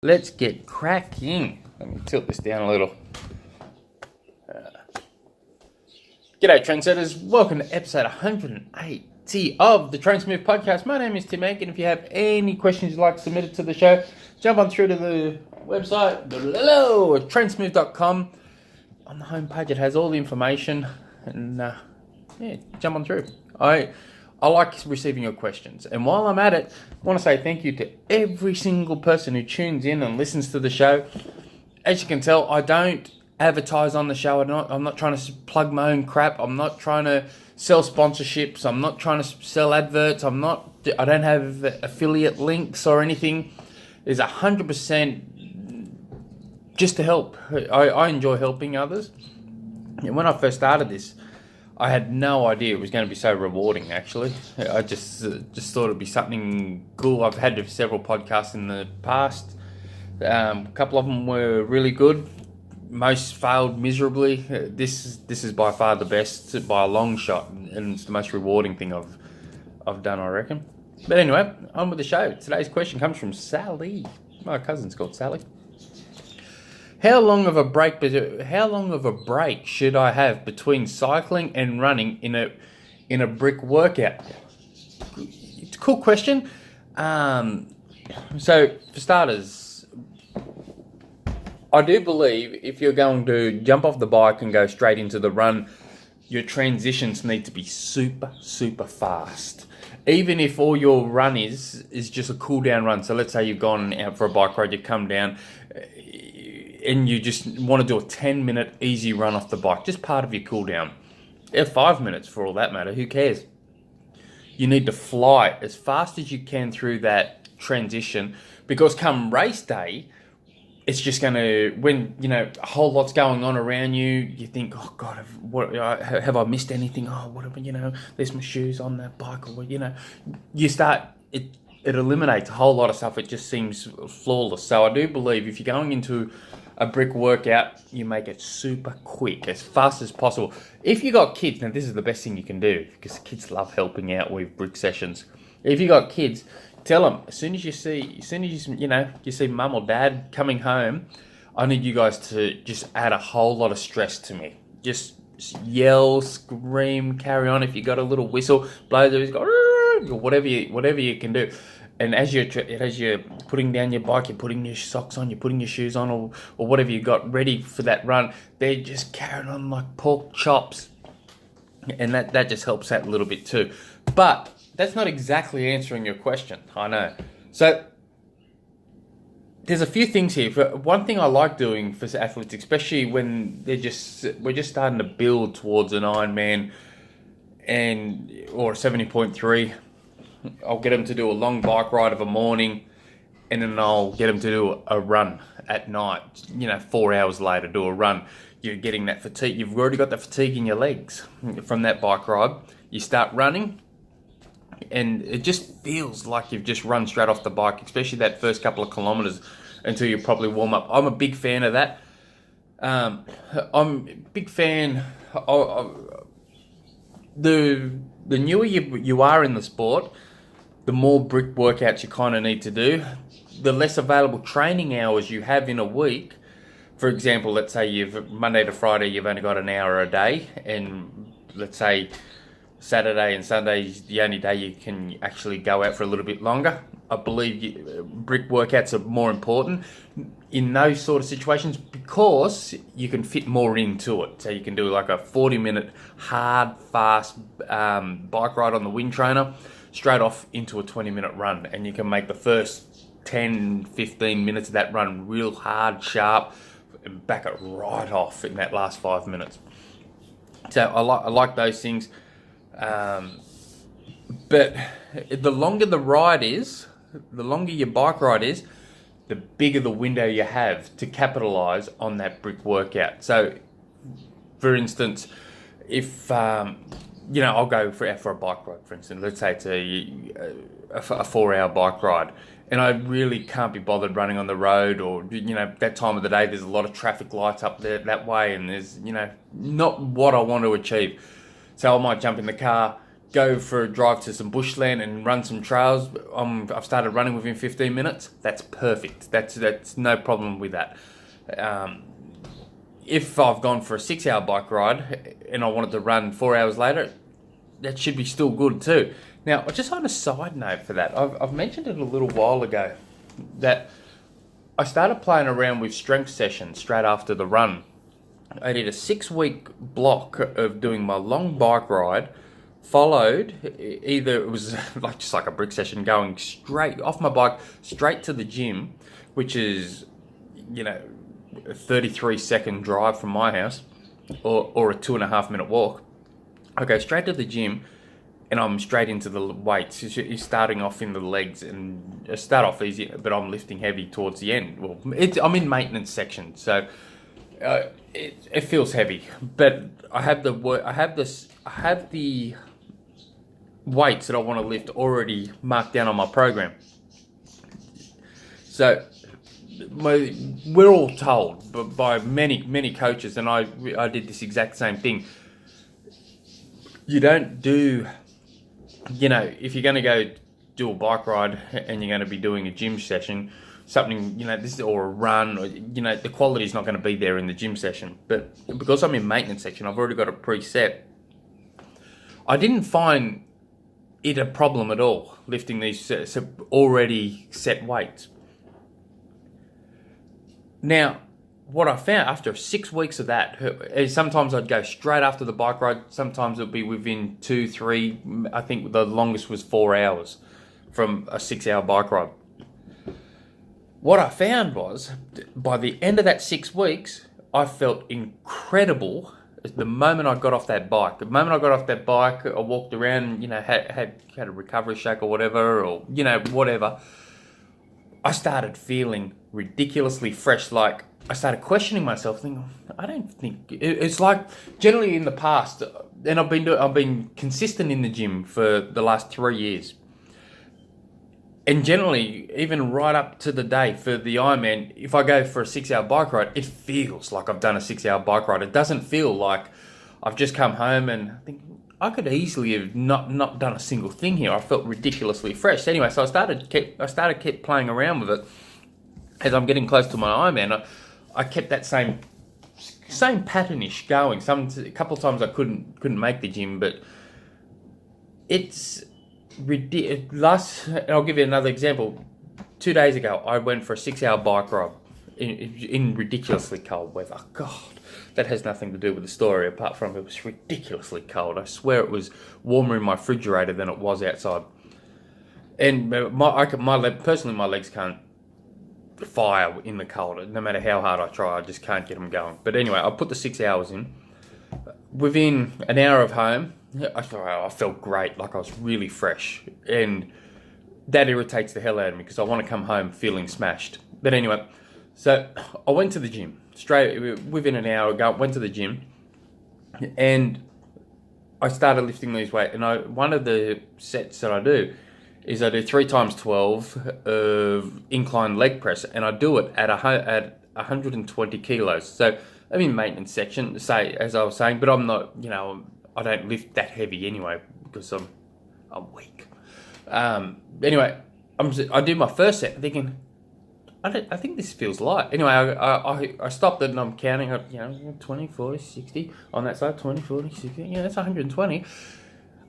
Let's get cracking. Let me tilt this down a little. G'day, trendsetters. Welcome to episode 180 of the Trainsmooth podcast. My name is Tim Egg, and if you have any questions you'd like submitted to the show, jump on through to the website, trainsmooth.com. On the homepage, it has all the information, and jump on through. I like receiving your questions, and while I'm at it, I want to say thank you to every single person who tunes in and listens to the show. As you can tell, I don't advertise on the show. I'm not trying to plug my own crap. I'm not trying to sell sponsorships. I'm not trying to sell adverts. I don't have affiliate links or anything. It's 100% just to help. I enjoy helping others. And when I first started this, I had no idea it was going to be so rewarding, actually. I just thought it'd be something cool. I've had several podcasts in the past. A couple of them were really good. Most failed miserably. This is by far the best by a long shot, and it's the most rewarding thing I've done, I reckon. But anyway, on with the show. Today's question comes from Sally. My cousin's called Sally. How long of a break should I have between cycling and running in a brick workout? It's a cool question. So for starters, I do believe if you're going to jump off the bike and go straight into the run, your transitions need to be super, super fast. Even if all your run is just a cool down run. So let's say you've gone out for a bike ride, you come down and you just want to do a 10-minute easy run off the bike, just part of your cool down. 5 minutes for all that matter, who cares? You need to fly as fast as you can through that transition, because come race day, it's just going to, when, a whole lot's going on around you, you think, oh God, have I missed anything? Oh, whatever, there's my shoes on that bike, or, you start, it eliminates a whole lot of stuff. It just seems flawless. So I do believe if you're going into a brick workout, you make it super quick, as fast as possible. If you got kids, now this is the best thing you can do, because kids love helping out with brick sessions. If you got kids, tell them, as soon as you see mum or dad coming home, I need you guys to just add a whole lot of stress to me. Just yell, scream, carry on. If you got a little whistle, blow the whistle, whatever you can do. And as you're putting down your bike, you're putting your socks on, you're putting your shoes on, or whatever you got ready for that run, they're just carrying on like pork chops. And that just helps out a little bit too. But that's not exactly answering your question, I know. So there's a few things here. One thing I like doing for athletes, especially when we're just starting to build towards an Ironman or a 70.3, I'll get them to do a long bike ride of a morning, and then I'll get them to do a run at night. 4 hours later, do a run. You're getting that fatigue. You've already got the fatigue in your legs from that bike ride. You start running, and it just feels like you've just run straight off the bike, especially that first couple of kilometers until you probably warm up. I'm a big fan of that. I'm a big fan of the newer you are in the sport, the more brick workouts you kind of need to do, the less available training hours you have in a week. For example, let's say you've Monday to Friday, you've only got an hour a day, and let's say Saturday and Sunday is the only day you can actually go out for a little bit longer. I believe brick workouts are more important in those sort of situations, because you can fit more into it. So you can do like a 40-minute hard, fast bike ride on the wind trainer, straight off into a 20-minute run, and you can make the first 10, 15 minutes of that run real hard, sharp, and back it right off in that last 5 minutes. So I like those things. But the longer the ride is, the longer your bike ride is, the bigger the window you have to capitalize on that brick workout. So, for instance, if I'll go for a bike ride, for instance. Let's say it's a 4-hour bike ride, and I really can't be bothered running on the road, or that time of the day there's a lot of traffic lights up there that way, and there's not what I want to achieve. So I might jump in the car, go for a drive to some bushland and run some trails. I've started running within 15 minutes. That's perfect. That's no problem with that. If I've gone for a 6-hour bike ride and I wanted to run 4 hours later, that should be still good too. Now, just on a side note for that, I've mentioned it a little while ago that I started playing around with strength sessions straight after the run. I did a 6-week block of doing my long bike ride, followed, either it was just like a brick session, going straight off my bike, straight to the gym, which is, a 33-second drive from my house, or a 2.5 minute walk. I go straight to the gym, and I'm straight into the weights. You're starting off in the legs, and I start off easy, but I'm lifting heavy towards the end. Well, I'm in maintenance section, so it feels heavy. But I have the weights that I want to lift already marked down on my program. So we're all told by many coaches, and I did this exact same thing. You don't do. If you're going to go do a bike ride and you're going to be doing a gym session, something, or a run, or, the quality is not going to be there in the gym session. But because I'm in maintenance section, I've already got it preset. I didn't find it a problem at all, lifting these already set weights. Now, what I found after 6 weeks of that is sometimes I'd go straight after the bike ride. Sometimes it'd be within 2, 3, I think the longest was 4 hours from a 6-hour bike ride. What I found was, by the end of that 6 weeks, I felt incredible the moment I got off that bike. The moment I got off that bike, I walked around, had a recovery shake or whatever, whatever. I started feeling ridiculously fresh. Like, I started questioning myself, thinking, I don't think it's like generally in the past, and I've been consistent in the gym for the last 3 years, and generally even right up to the day for the Ironman, if I go for a 6-hour bike ride, it feels like I've done a 6-hour bike ride. It doesn't feel like I've just come home and think I could easily have not done a single thing here. I felt ridiculously fresh. So anyway, so I started playing around with it as I'm getting close to my Ironman. I kept that same patternish going. A couple of times I couldn't make the gym, but it's ridiculous. I'll give you another example. 2 days ago, I went for a 6-hour bike ride in ridiculously cold weather. God, that has nothing to do with the story apart from it was ridiculously cold. I swear it was warmer in my refrigerator than it was outside. And personally, my legs can't fire in the cold. No matter how hard I try, I just can't get them going. But anyway, I put the 6 hours in. Within an hour of home, I felt great, like I was really fresh. And that irritates the hell out of me because I want to come home feeling smashed. But anyway, so I went to the gym. Straight within an hour ago, went to the gym. And I started lifting these weights. And one of the sets that I do is I do 3 times 12 of incline leg press, and I do it at 120 kilos. So I'm in maintenance section, as I was saying, but I'm not, I don't lift that heavy anyway because I'm weak. Anyway, I do my first set thinking, I think this feels light. Anyway, I stopped it and I'm counting up, 20, 40, 60 on that side, 20, 40, 60, that's 120.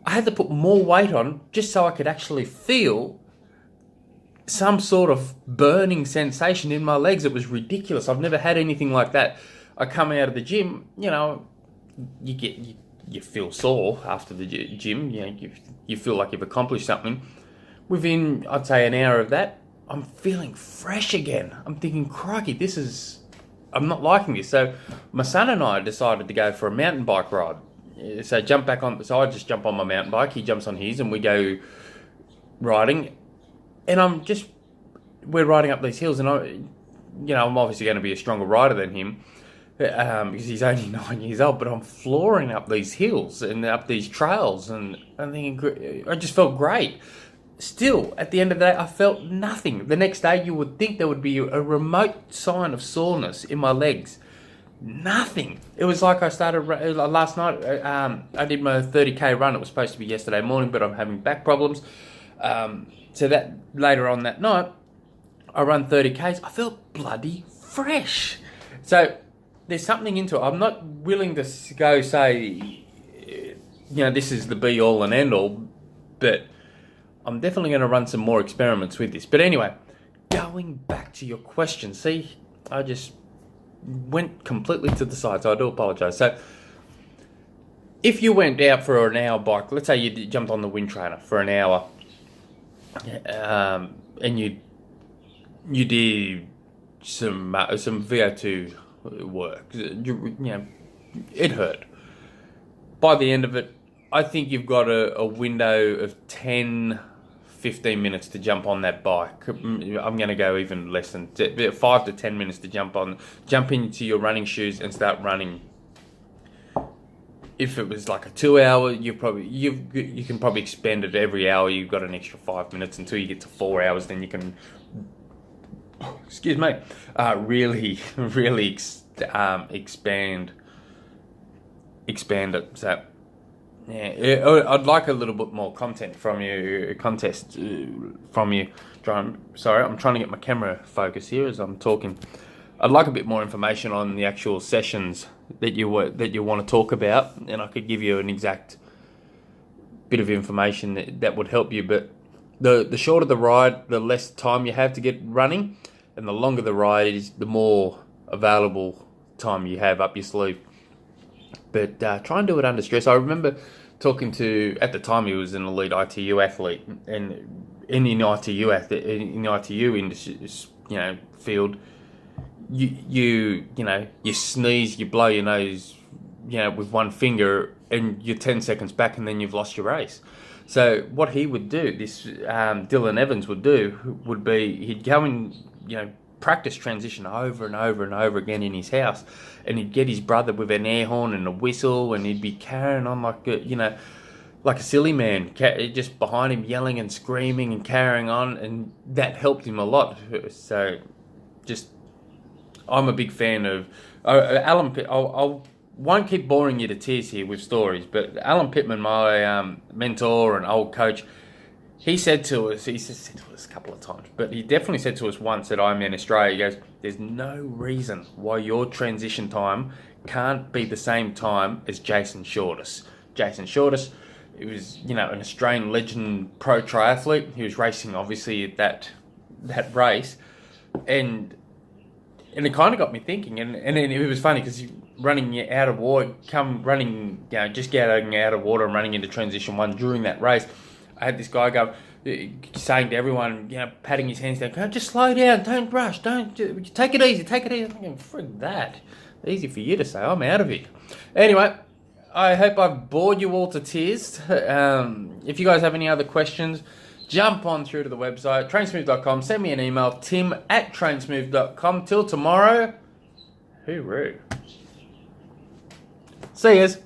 I had to put more weight on just so I could actually feel some sort of burning sensation in my legs. It was ridiculous. I've never had anything like that. I come out of the gym, you feel sore after the gym. You feel like you've accomplished something. Within, I'd say, an hour of that, I'm feeling fresh again. I'm thinking, crikey, I'm not liking this. So my son and I decided to go for a mountain bike ride. So I just jump on my mountain bike, he jumps on his, and we go riding. And we're riding up these hills, and I'm obviously going to be a stronger rider than him, because he's only 9 years old, but I'm flooring up these hills and up these trails, and I'm thinking, I just felt great. Still, at the end of the day, I felt nothing. The next day, you would think there would be a remote sign of soreness in my legs. Nothing. It was like I started last night. I did my 30k run. It was supposed to be yesterday morning, but I'm having back problems. So that later on that night, I run 30Ks. I felt bloody fresh. So there's something into it. I'm not willing to go say, this is the be all and end all, but I'm definitely going to run some more experiments with this. But anyway, going back to your question. See, I just went completely to the side, so I do apologise. So if you went out for an hour bike, let's say you jumped on the wind trainer for an hour, and you did some VO2 work, it hurt. By the end of it, I think you've got a window of 10, 15 minutes to jump on that bike. I'm going to go even less than 5 to 10 minutes to jump into your running shoes and start running. If it was like a 2 hour, you can probably expand it every hour. You've got an extra 5 minutes until you get to 4 hours. Then you can, really expand it. So yeah, I'd like a little bit more content from you. Sorry, I'm trying to get my camera focus here as I'm talking. I'd like a bit more information on the actual sessions that you want to talk about, and I could give you an exact bit of information that would help you. But the shorter the ride, the less time you have to get running, and the longer the ride is, the more available time you have up your sleeve. But try and do it under stress. I remember talking to, at the time he was an elite ITU athlete, and in the ITU industry, field, you sneeze, you blow your nose, with one finger, and you're 10 seconds back, and then you've lost your race. So what he would do, this Dylan Evans would do, would be he'd go and practice transition over and over and over again in his house, and he'd get his brother with an air horn and a whistle, and he'd be carrying on like a silly man, just behind him, yelling and screaming and carrying on, and that helped him a lot. So I'm a big fan of Alan Pitt. I won't keep boring you to tears here with stories, but Alan Pittman, my mentor and old coach, he said to us a couple of times, but he definitely said to us once at Ironman Australia, he goes, there's no reason why your transition time can't be the same time as Jason Shortis. Jason Shortis, he was, an Australian legend pro triathlete. He was racing, obviously, at that race. And it kind of got me thinking, and it was funny because running out of water, just getting out of water and running into transition one during that race, I had this guy saying to everyone, patting his hands down, go, just slow down, don't rush, take it easy. I'm thinking, frig that. Easy for you to say, I'm out of here. Anyway, I hope I've bored you all to tears. If you guys have any other questions, jump on through to the website, trainsmooth.com, send me an email, tim@trainsmooth.com. Till tomorrow, hooroo. See yous.